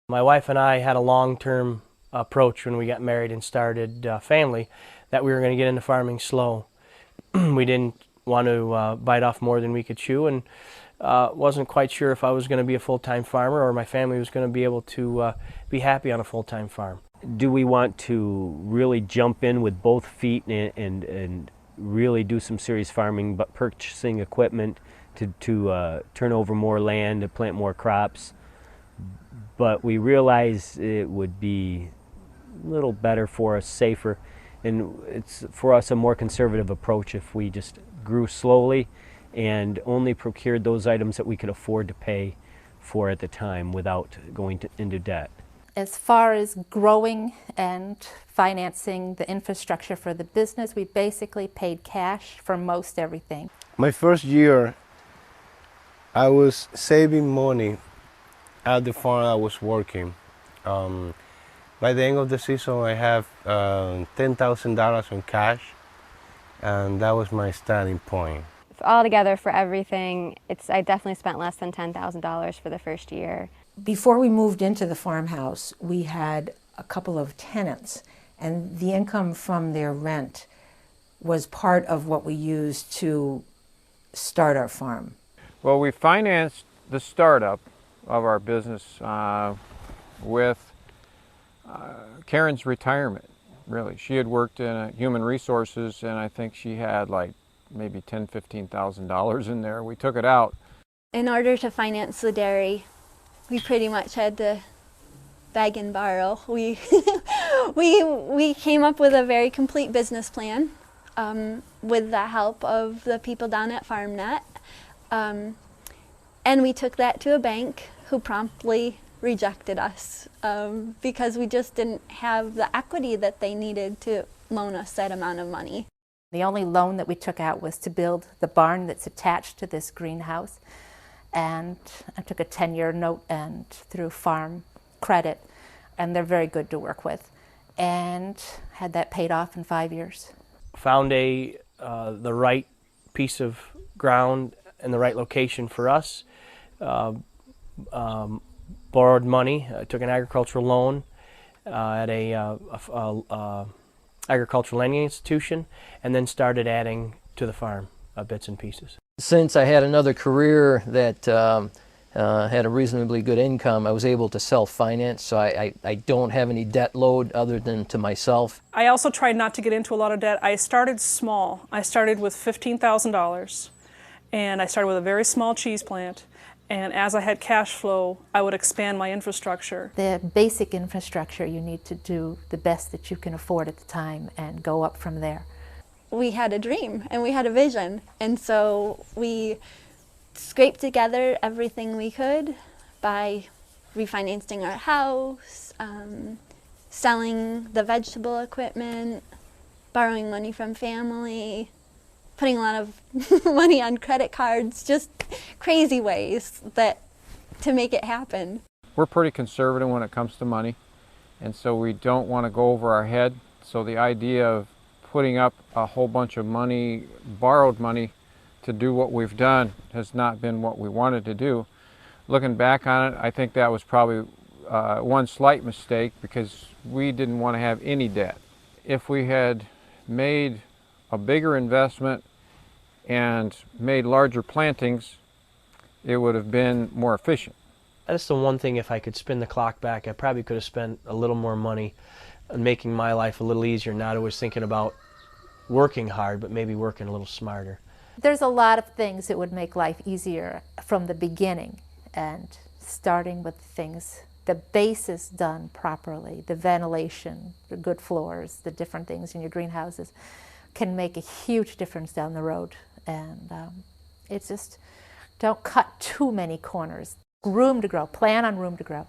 My wife and I had a long-term approach when we got married and started family that we were going to get into farming slow. We didn't want to bite off more than we could chew, and wasn't quite sure if I was going to be a full-time farmer or my family was going to be able to be happy on a full-time farm. Do we want to really jump in with both feet and really do some serious farming, but purchasing equipment to turn over more land, to plant more crops? But we realize it would be a little better for us, safer, and it's for us a more conservative approach if we just grew slowly and only procured those items that we could afford to pay for at the time without going into debt. As far as growing and financing the infrastructure for the business, we basically paid cash for most everything. My first year, I was saving money at the farm I was working. By the end of the season, I have $10,000 in cash, and that was my starting point. Altogether for everything, I definitely spent less than $10,000 for the first year. Before we moved into the farmhouse, we had a couple of tenants, and the income from their rent was part of what we used to start our farm. Well, we financed the startup of our business with Karen's retirement, really. She had worked in human resources, and I think she had like maybe $10,000, $15,000 in there. We took it out. In order to finance the dairy, we pretty much had to beg and borrow. We came up with a very complete business plan with the help of the people down at FarmNet. And we took that to a bank who promptly rejected us because we just didn't have the equity that they needed to loan us that amount of money. The only loan that we took out was to build the barn that's attached to this greenhouse. And I took a 10-year note and through Farm Credit, and they're very good to work with, and had that paid off in 5 years. Found the right piece of ground and the right location for us. Borrowed money, took an agricultural loan at a agricultural lending institution, and then started adding to the farm bits and pieces. Since I had another career that had a reasonably good income, I was able to self-finance, so I don't have any debt load other than to myself. I also tried not to get into a lot of debt. I started small. I started with $15,000, and I started with a very small cheese plant. And as I had cash flow, I would expand my infrastructure. The basic infrastructure, you need to do the best that you can afford at the time and go up from there. We had a dream and we had a vision, and so we scraped together everything we could by refinancing our house, selling the vegetable equipment, borrowing money from family, putting a lot of money on credit cards, just crazy ways to make it happen. We're pretty conservative when it comes to money, and so we don't want to go over our head. So the idea of putting up a whole bunch of money, borrowed money, to do what we've done has not been what we wanted to do. Looking back on it, I think that was probably one slight mistake because we didn't want to have any debt. If we had made a bigger investment and made larger plantings, it would have been more efficient. That's the one thing, if I could spin the clock back, I probably could have spent a little more money on making my life a little easier, not always thinking about working hard, but maybe working a little smarter. There's a lot of things that would make life easier from the beginning, and starting with things, the base is done properly, the ventilation, the good floors, the different things in your greenhouses can make a huge difference down the road. And it's just, don't cut too many corners. Room to grow, plan on room to grow.